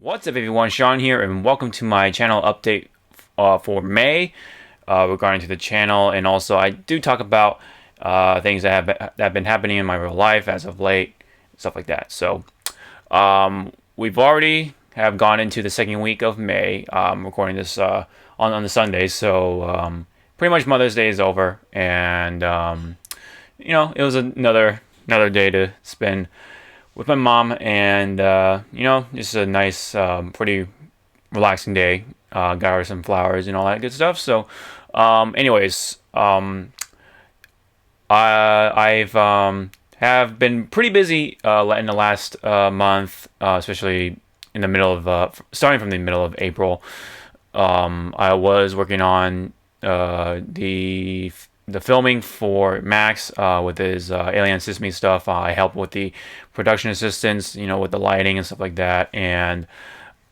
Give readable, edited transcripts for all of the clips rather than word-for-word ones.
What's up everyone, Sean here, and welcome to my channel update for May regarding to the channel. And also I do talk about things that have been happening in my real life as of late, stuff like that. So we've already have gone into the second week of May. Recording this on the Sunday, so pretty much Mother's Day is over, and it was another day to spend with my mom, and just a nice, pretty relaxing day. Got her some flowers and all that good stuff. So, anyways, I've have been pretty busy in the last month, especially in the middle of starting from the middle of April. I was working on the filming for Max with his Alien Sesame stuff. I helped with the production assistance, with the lighting and stuff like that, and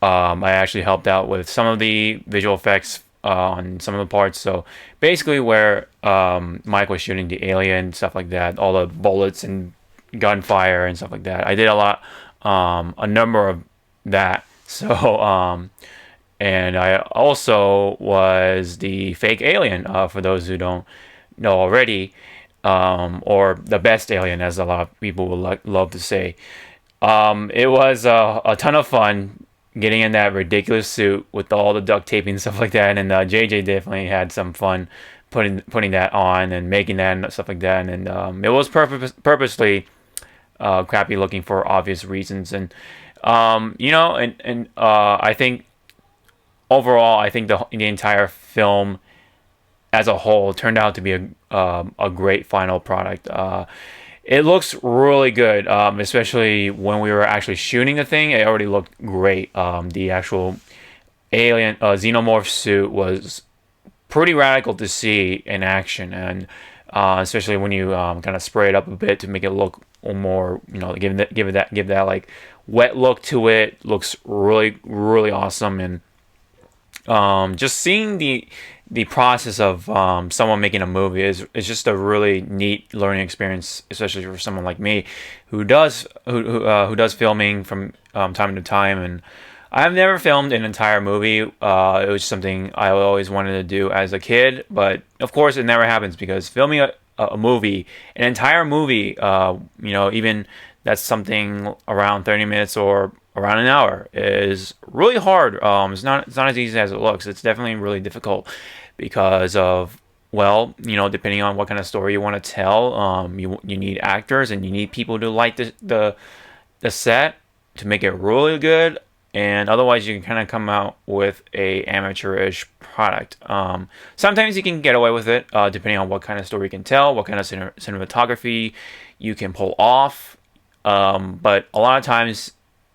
I actually helped out with some of the visual effects on some of the parts. So basically, where Mike was shooting the alien stuff like that, all the bullets and gunfire and stuff like that, I did a number of that. So and I also was the fake alien, for those who don't know already, or the best alien, as a lot of people would love to say. It was a ton of fun getting in that ridiculous suit with all the duct taping and stuff like that, and JJ definitely had some fun putting that on and making that and stuff like that, and it was purposely crappy looking for obvious reasons, and I think overall, I think the entire film as a whole turned out to be a great final product. It looks really good, especially when we were actually shooting the thing. It already looked great. The actual alien xenomorph suit was pretty radical to see in action, and especially when you kind of spray it up a bit to make it look more, give that like wet look to it. Looks really awesome, and just seeing the process of someone making a movie is just a really neat learning experience, especially for someone like me who does filming from time to time. And I've never filmed an entire movie. It was something I always wanted to do as a kid, but of course it never happens, because filming a movie, an entire movie, even that's something around 30 minutes or around an hour, is really hard. It's not as easy as it looks. It's definitely really difficult because of, well, depending on what kind of story you want to tell, you need actors, and you need people to light the set to make it really good, and otherwise you can kind of come out with a amateurish product. Sometimes you can get away with it, depending on what kind of story you can tell, what kind of cinematography you can pull off. But a lot of times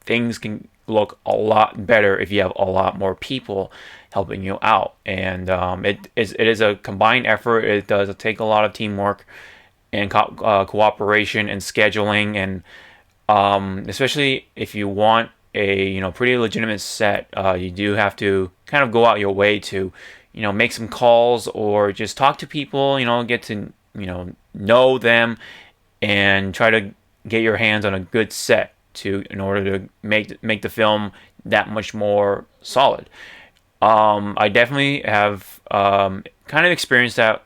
things can look a lot better if you have a lot more people helping you out, and it is a combined effort. It does take a lot of teamwork and cooperation and scheduling, and especially if you want a pretty legitimate set, you do have to kind of go out your way to make some calls or just talk to people, get to know them, and try to get your hands on a good set in order to make the film that much more solid. I definitely have kind of experienced that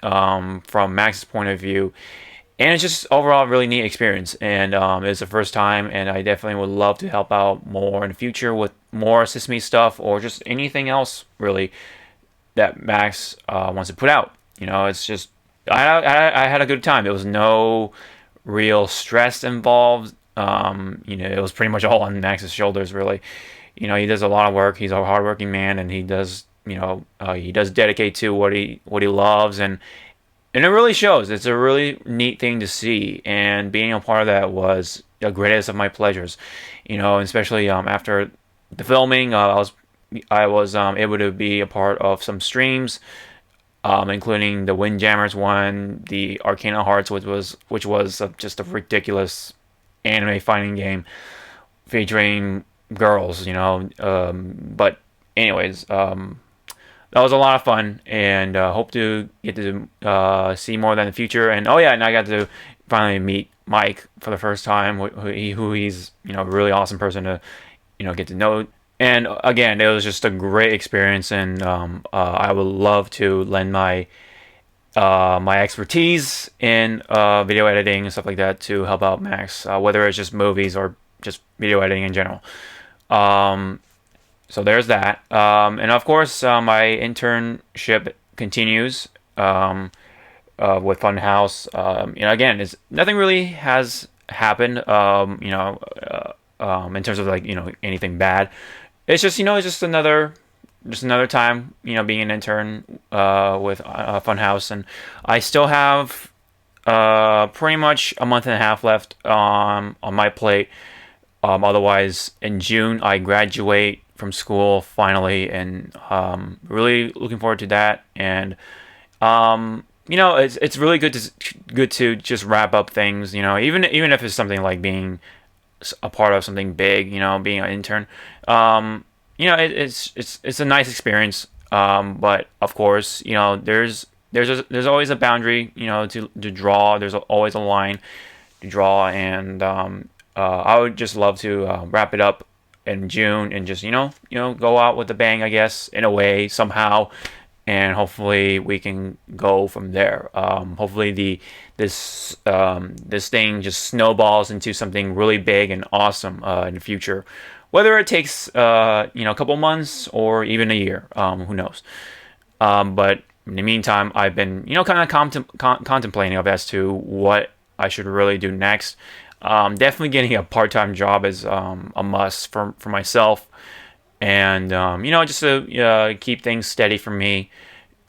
from Max's point of view, and it's just overall a really neat experience. And it's the first time, and I definitely would love to help out more in the future with more Sesame stuff, or just anything else really that Max wants to put out. It's just I had a good time. There was no real stress involved. It was pretty much all on Max's shoulders, really. He does a lot of work. He's a hardworking man, and he does dedicate to what he loves, and it really shows. It's a really neat thing to see, and being a part of that was the greatest of my pleasures. Especially after the filming, I was able to be a part of some streams, including the Windjammers one, the Arcana Hearts, which was just a ridiculous anime fighting game featuring girls, but anyways, that was a lot of fun, and hope to get to see more of that in the future. And oh yeah, and I got to finally meet Mike for the first time, who he's a really awesome person to get to know. And again, it was just a great experience, and I would love to lend my expertise in video editing and stuff like that to help out Max, whether it's just movies or just video editing in general. Um, so there's that. And of course, my internship continues with Funhouse. Again, it's nothing really has happened. In terms of like anything bad. It's just it's just another time being an intern with Funhouse, and I still have pretty much a month and a half left on my plate. Otherwise, in June, I graduate from school finally, and really looking forward to that. And it's really good to just wrap up things. Even if it's something like being a part of something big. Being an intern. It's a nice experience. But of course, there's always a boundary. To draw. There's always a line to draw, and I would just love to wrap it up in June and just go out with a bang, I guess, in a way somehow, and hopefully we can go from there. Hopefully this thing just snowballs into something really big and awesome in the future. Whether it takes a couple months or even a year, who knows? But in the meantime, I've been kind of contemplating as to what I should really do next. Definitely getting a part-time job is a must for myself, and just to keep things steady for me.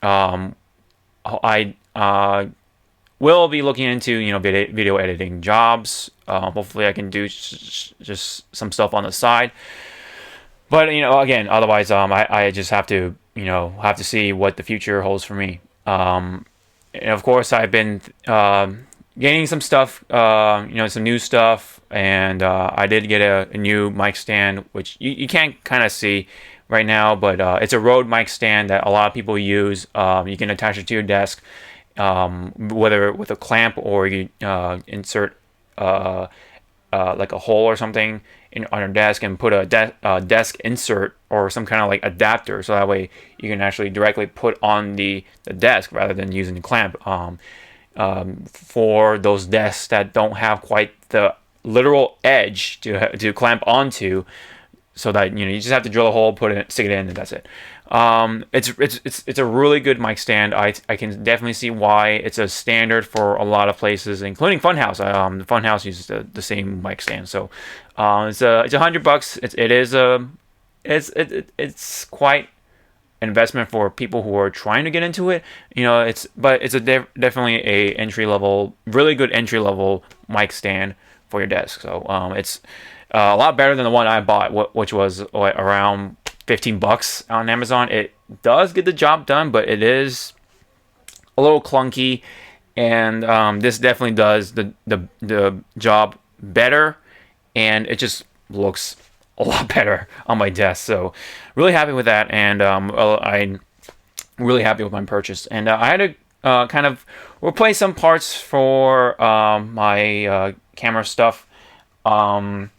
I will be looking into video editing jobs. Hopefully, I can do just some stuff on the side. But again, otherwise, I just have to see what the future holds for me. And of course, I've been gaining some stuff, some new stuff, and I did get a new mic stand, which you can't kind of see right now, but it's a Rode mic stand that a lot of people use. You can attach it to your desk, whether with a clamp or you insert like a hole or something on your desk and put a desk insert or some kind of like adapter, so that way you can actually directly put on the desk rather than using the clamp. For those desks that don't have quite the literal edge to clamp onto, so that you just have to drill a hole, stick it in, and that's it. It's a really good mic stand. I can definitely see why it's a standard for a lot of places, including Funhouse. Funhouse uses the same mic stand, so it's $100. It's quite investment for people who are trying to get into it. But it's definitely a really good entry level mic stand for your desk. So it's a lot better than the one I bought, which was around $15 on Amazon. It does get the job done, but it is a little clunky, and this definitely does the job better, and it just looks a lot better on my desk. So really happy with that, and I'm really happy with my purchase. And I had to kind of replace some parts for my camera stuff. My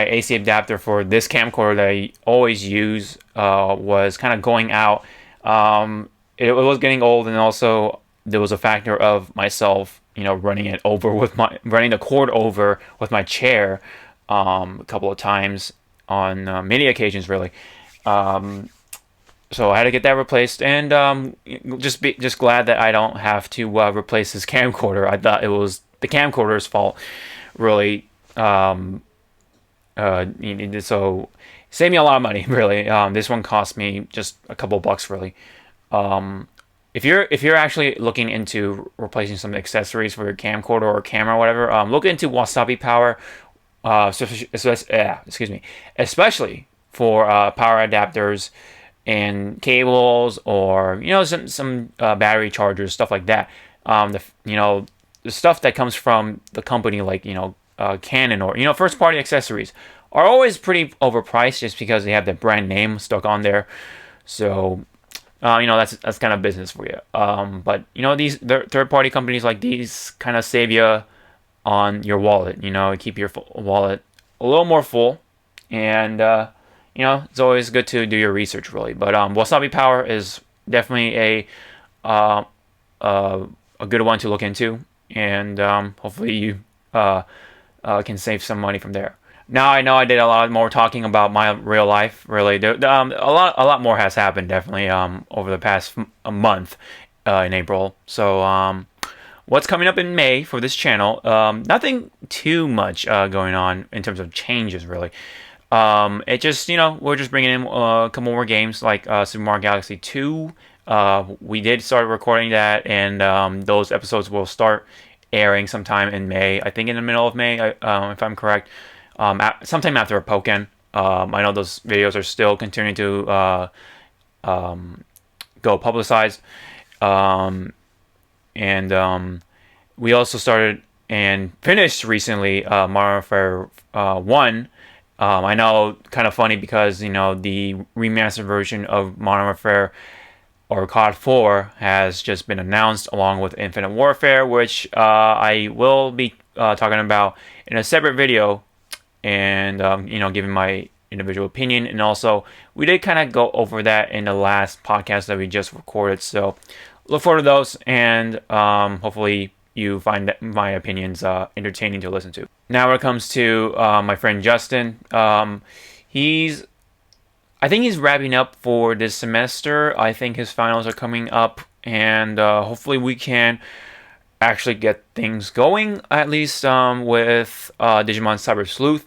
AC adapter for this camcorder that I always use was kind of going out. It was getting old, and also there was a factor of myself, running the cord over with my chair a couple of times on many occasions, really. So I had to get that replaced, and just glad that I don't have to replace this camcorder. I thought it was the camcorder's fault, really. So save me a lot of money, really. This one cost me just a couple bucks, really. If you're actually looking into replacing some accessories for your camcorder or camera or whatever, look into Wasabi Power, especially for power adapters and cables, or some battery chargers, stuff like that. The stuff that comes from the company, like Canon or first party accessories, are always pretty overpriced just because they have the brand name stuck on there. So that's kind of business for you. But these third party companies like these kind of save you on your wallet. Keep your wallet a little more full, and it's always good to do your research, really. But Wasabi Power is definitely uh, a good one to look into, and hopefully you can save some money from there. Now I know I did a lot more talking about my real life. Really, a lot more has happened definitely over the past a month in April. So what's coming up in May for this channel? Nothing too much going on in terms of changes, really. It just, we're just bringing in a couple more games like Super Mario Galaxy 2. We did start recording that, and those episodes will start airing sometime in May. I think in the middle of May, if I'm correct. Sometime after a Pokken. I know those videos are still continuing to go publicized. We also started and finished recently Modern Warfare 1. I know, kind of funny because, the remastered version of Modern Warfare or COD 4 has just been announced along with Infinite Warfare, which I will be talking about in a separate video and, giving my individual opinion. And also, we did kind of go over that in the last podcast that we just recorded. So look forward to those, and hopefully you find my opinions entertaining to listen to. Now when it comes to my friend Justin, I think he's wrapping up for this semester. I think his finals are coming up, and hopefully we can actually get things going, at least with Digimon Cyber Sleuth.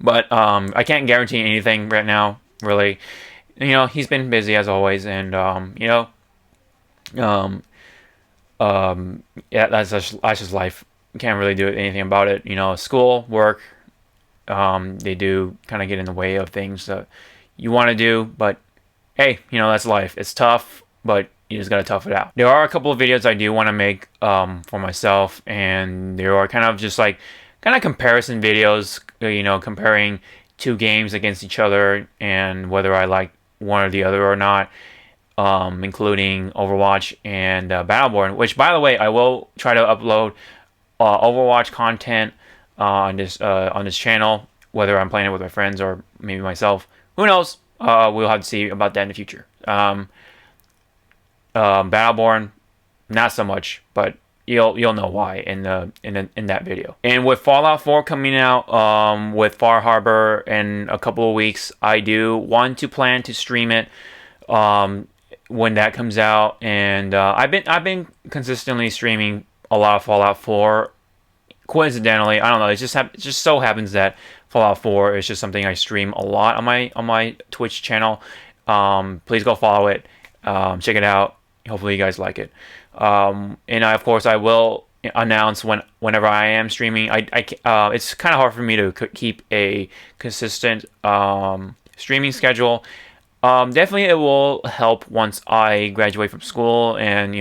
But I can't guarantee anything right now, really. He's been busy as always, and yeah, that's just life. Can't really do anything about it. School, work, they do kind of get in the way of things that you want to do. But hey, that's life. It's tough, but you just gotta tough it out. There are a couple of videos I do want to make for myself, and there are kind of just like comparison videos. Comparing two games against each other and whether I like one or the other or not. Including Overwatch and Battleborn, which, by the way, I will try to upload Overwatch content on this channel, whether I'm playing it with my friends or maybe myself. Who knows? We'll have to see about that in the future. Battleborn, not so much, but you'll know why in that video. And with Fallout 4 coming out with Far Harbor in a couple of weeks, I do want to plan to stream it when that comes out, and I've been consistently streaming a lot of Fallout 4. Coincidentally, I don't know, it just so happens that Fallout 4 is just something I stream a lot on my Twitch channel. Please go follow it, check it out. Hopefully you guys like it. And of course I will announce whenever I am streaming. It's kind of hard for me to keep a consistent streaming schedule. Definitely it will help once I graduate from school and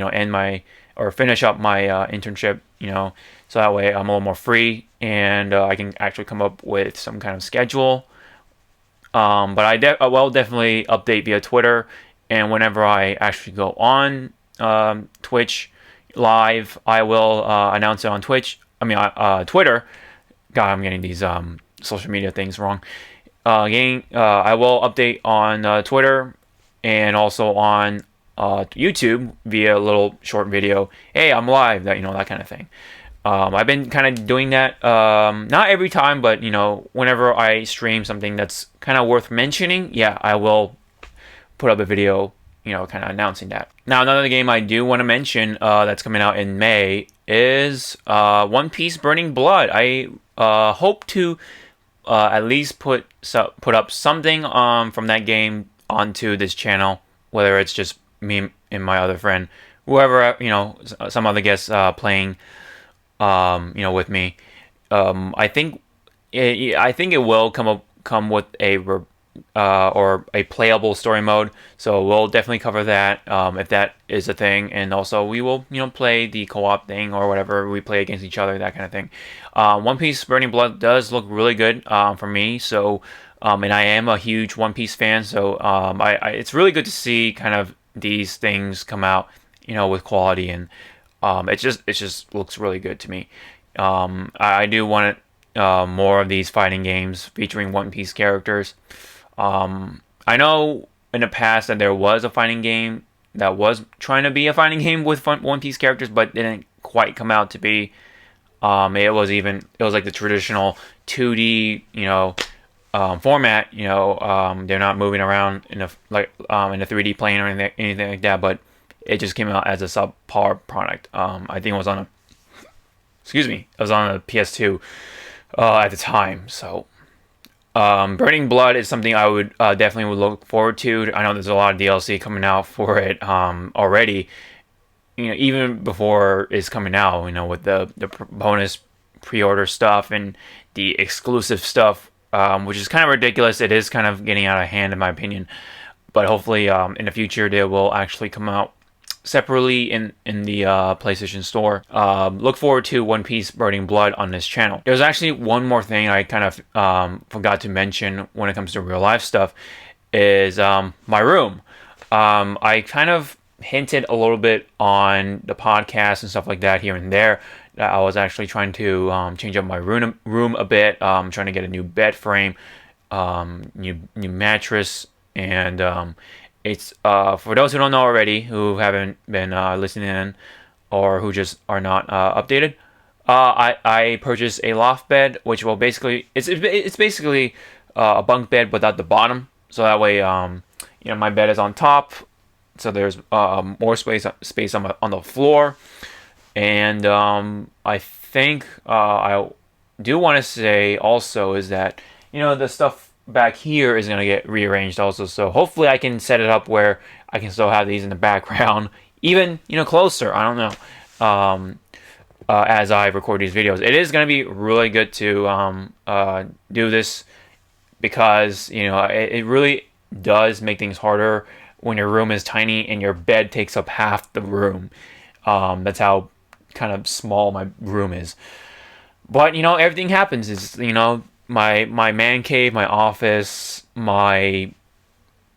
finish up my internship, so that way I'm a little more free and I can actually come up with some kind of schedule. But I will definitely update via Twitter, and whenever I actually go on Twitch live, I will announce it on Twitter. God, I'm getting these social media things wrong. I will update on Twitter and also on YouTube via a little short video. Hey, I'm live, that kind of thing. I've been kind of doing that, not every time, but whenever I stream something that's kind of worth mentioning, yeah, I will put up a video, kind of announcing that. Now, another game I do want to mention that's coming out in May is One Piece Burning Blood. I hope to at least put up something from that game onto this channel, whether it's just me and my other friend, whoever, some other guests playing, with me. I think it will come with or a playable story mode, so we'll definitely cover that if that is a thing, and also we will play the co-op thing or whatever, we play against each other, that kind of thing. One Piece Burning Blood does look really good for me, so and I am a huge One Piece fan, so it's really good to see kind of these things come out with quality, and it just looks really good to me. I do want more of these fighting games featuring One Piece characters. I know in the past that there was a fighting game that was trying to be a fighting game with One Piece characters, but didn't quite come out to be. It was like the traditional 2D, format. They're not moving around in a 3D plane or anything like that, but it just came out as a subpar product. I think it was on a PS2 at the time. So Burning Blood is something I would definitely would look forward to. I know there's a lot of DLC coming out for it already. Even before it's coming out, with the bonus pre-order stuff and the exclusive stuff, which is kind of ridiculous. It is kind of getting out of hand, in my opinion. But hopefully, in the future, they will actually come out separately in the PlayStation Store. Look forward to One Piece Burning Blood on this channel. There's actually one more thing I kind of forgot to mention when it comes to real life stuff, is my room. I kind of hinted a little bit on the podcast and stuff like that here and there. I was actually trying to change up my room a bit. Trying to get a new bed frame, new mattress, and it's for those who don't know already, who haven't been listening in, or who just are not updated. I purchased a loft bed, which will basically it's basically a bunk bed without the bottom, so that way my bed is on top. So there's more space on the floor, and I think I do want to say also is that the stuff back here is gonna get rearranged also. So hopefully I can set it up where I can still have these in the background, even closer. I don't know. As I record these videos, it is gonna be really good to do this, because it really does make things harder when your room is tiny and your bed takes up half the room. That's how kind of small my room is. But everything happens. Is my man cave, my office, my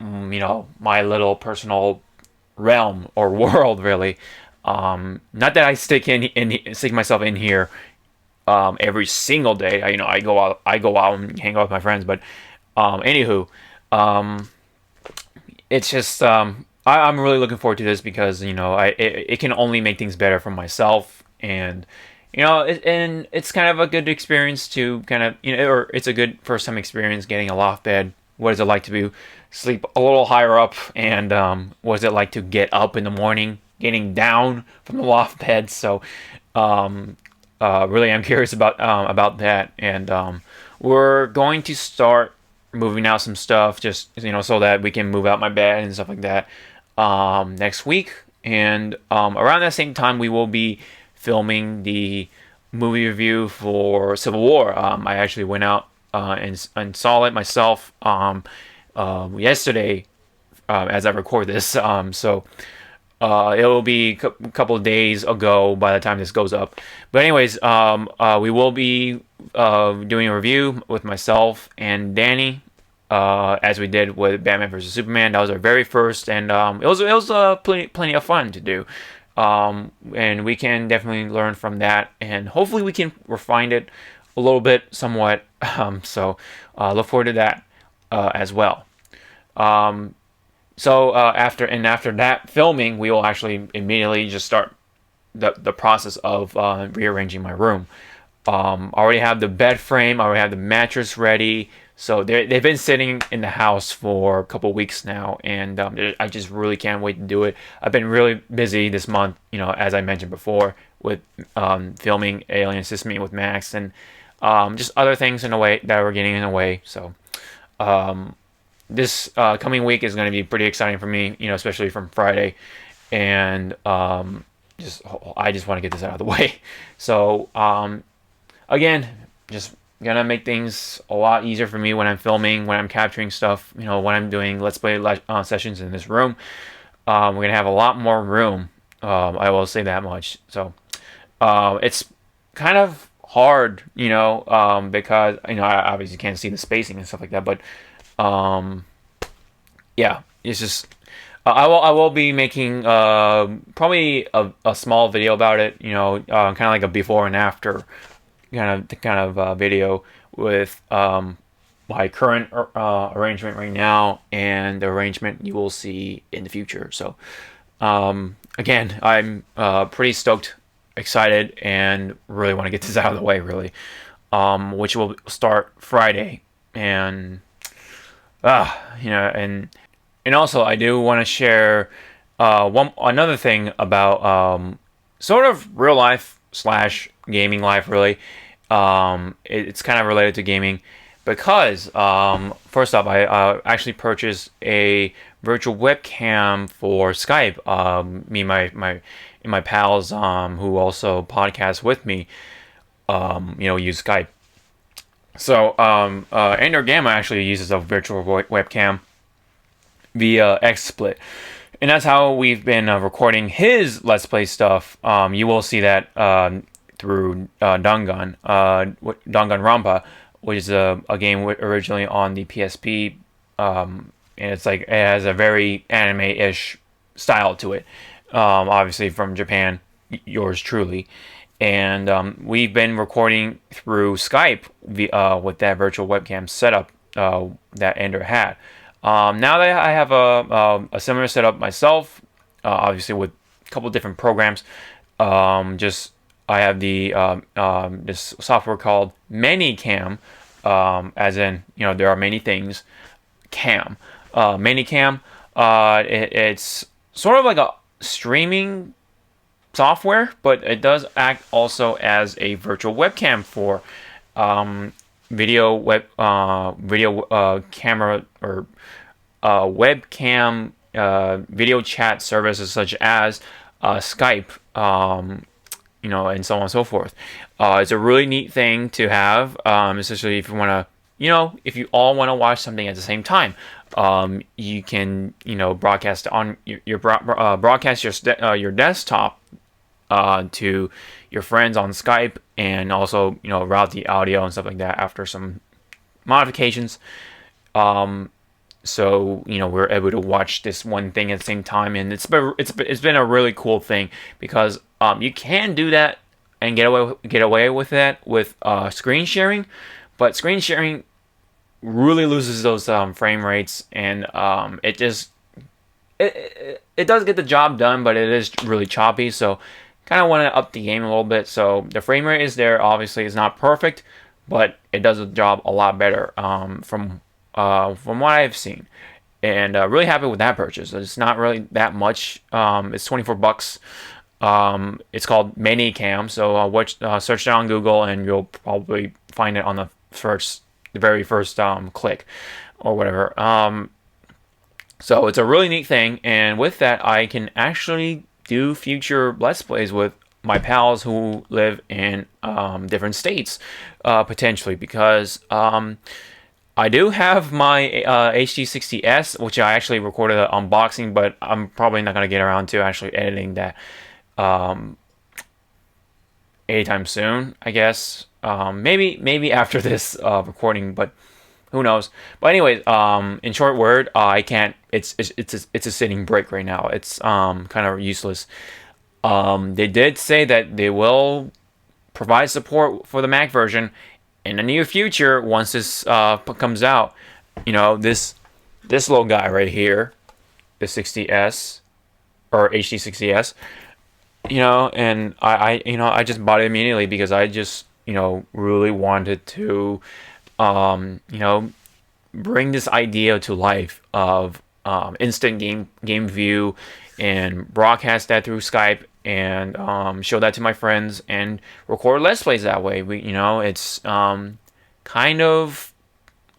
my little personal realm or world, really. Not that I stick myself in here every single day. I go out and hang out with my friends, but anywho. It's just I'm really looking forward to this, because it can only make things better for myself, and and it's kind of a good experience to kind of or it's a good first time experience getting a loft bed. What is it like to sleep a little higher up, and what is it like to get up in the morning, getting down from the loft bed? So really I'm curious about that, and we're going to start moving out some stuff, just so that we can move out my bed and stuff like that next week. And around that same time, we will be filming the movie review for Civil War. I actually went out and saw it myself yesterday as I record this. So it will be a couple of days ago by the time this goes up. But anyways, we will be doing a review with myself and Danny, as we did with Batman vs Superman. That was our very first, and it was plenty of fun to do. And we can definitely learn from that, and hopefully we can refine it a little bit, somewhat. So look forward to that as well. So after that filming, we will actually immediately just start the process of rearranging my room. I already have the bed frame, I already have the mattress ready. So they've been sitting in the house for a couple weeks now, and I just really can't wait to do it. I've been really busy this month, as I mentioned before, with filming Alien System with Max, and just other things in a way that were getting in the way. So this coming week is going to be pretty exciting for me, especially from Friday, and I just want to get this out of the way. So again, just gonna make things a lot easier for me when I'm filming, when I'm capturing stuff, when I'm doing Let's Play sessions in this room. We're gonna have a lot more room. I will say that much. So it's kind of hard, because I obviously can't see the spacing and stuff like that. But yeah, it's just I will be making probably a small video about it. Kind of like a before and after. video with my current arrangement right now and the arrangement you will see in the future. So again, I'm pretty stoked, excited, and really want to get this out of the way, really. Which will start Friday, and and also I do want to share one another thing about sort of real life slash gaming life, really. It's kind of related to gaming because first off, I actually purchased a virtual webcam for Skype. Me and my pals who also podcast with me, use Skype. So Ender Gamma actually uses a virtual webcam via XSplit. And that's how we've been recording his Let's Play stuff. You will see that through Dangan Rampa, which is a game originally on the PSP. And it's like it has a very anime-ish style to it. Obviously from Japan, yours truly. And we've been recording through Skype with that virtual webcam setup that Ender had. Now that I have a similar setup myself, obviously with a couple different programs, I have this software called ManyCam, as in there are many things. Cam, ManyCam. It's sort of like a streaming software, but it does act also as a virtual webcam for video camera or webcam video chat services such as Skype, and so on and so forth. It's a really neat thing to have, especially if you want to, if you all want to watch something at the same time. You can, broadcast on broadcast your desktop to your friends on Skype, and also route the audio and stuff like that after some modifications. So we're able to watch this one thing at the same time, and it's been a really cool thing because you can do that and get away with that with screen sharing, but screen sharing really loses those frame rates, and it does get the job done, but it is really choppy. So kind of want to up the game a little bit. So the frame rate is there. Obviously, it's not perfect, but it does the job a lot better from what I've seen, and really happy with that purchase. It's not really that much. It's $24. It's called ManyCam. So search it on Google, and you'll probably find it on the very first click or whatever. So it's a really neat thing, and with that, I can actually do future Let's Plays with my pals who live in different states, potentially, because I do have my HD60S, which I actually recorded an unboxing, but I'm probably not going to get around to actually editing that anytime soon, I guess. Maybe after this recording, but who knows. But anyways, in short word, I can't. It's a sitting break right now. It's kind of useless. They did say that they will provide support for the Mac version in the near future once this comes out. This little guy right here, the 60S or HD60S. And I just bought it immediately because I just really wanted to bring this idea to life of instant game view and broadcast that through Skype and show that to my friends and record Let's Plays that way. It's kind of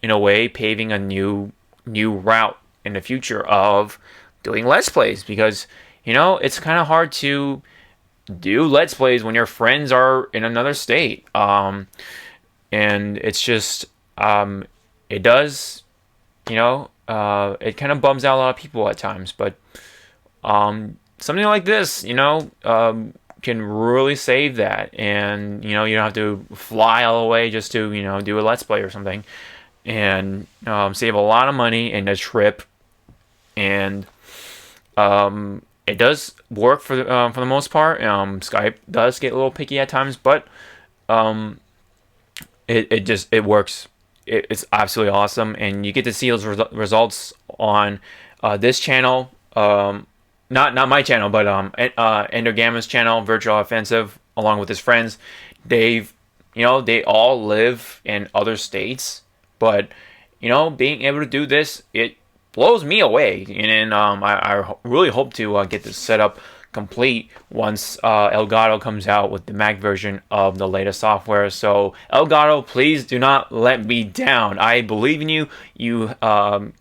in a way paving a new route in the future of doing Let's Plays, because it's kind of hard to do Let's Plays when your friends are in another state, and it's just it does it kind of bums out a lot of people at times, but something like this can really save that, and you don't have to fly all the way just to do a Let's Play or something, and save a lot of money in a trip, and it does work for the most part. Skype does get a little picky at times, but it works. It's absolutely awesome, and you get to see those results on this channel. Not my channel, but Endogamma's channel, Virtual Offensive, along with his friends. They've, they all live in other states, but being able to do this, it blows me away. And I really hope to get this set up complete once Elgato comes out with the Mac version of the latest software. So Elgato, please do not let me down. I believe in you. You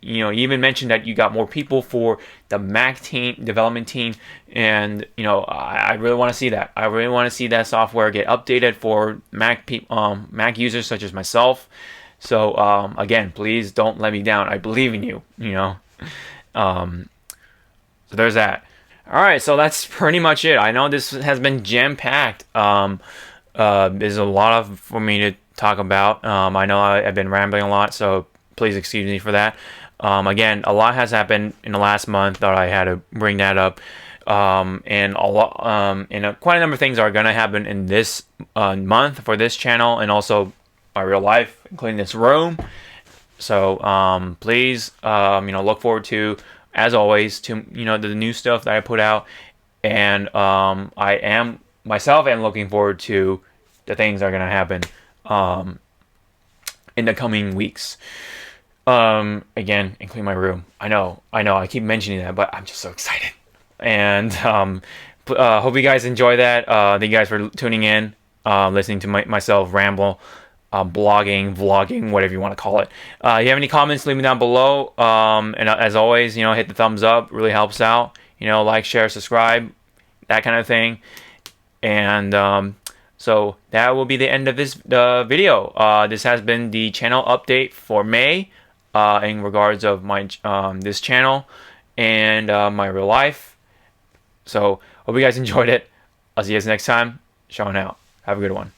even mentioned that you got more people for the Mac team development team, and I really want to see that. I really want to see that software get updated for Mac users such as myself. So again, please don't let me down. I believe in you. So there's that. All right, so that's pretty much it. I know this has been jam-packed. There's a lot for me to talk about. I know I've been rambling a lot, so please excuse me for that. Again, a lot has happened in the last month that I had to bring that up. And quite a number of things are going to happen in this month for this channel, and also my real life, including this room. So please, look forward to, as always, to the new stuff that I put out, and I am myself am looking forward to the things that are gonna happen in the coming weeks. Again, including my room. I know, I keep mentioning that, but I'm just so excited. And hope you guys enjoy that. Thank you guys for tuning in, listening to myself ramble. Blogging, vlogging, whatever you want to call it. You have any comments, leave me down below. And as always, hit the thumbs up. Really helps out. Like, share, subscribe, that kind of thing. And so that will be the end of this video. This has been the channel update for May in regards of my this channel and my real life. So hope you guys enjoyed it. I'll see you guys next time. Showing out. Have a good one.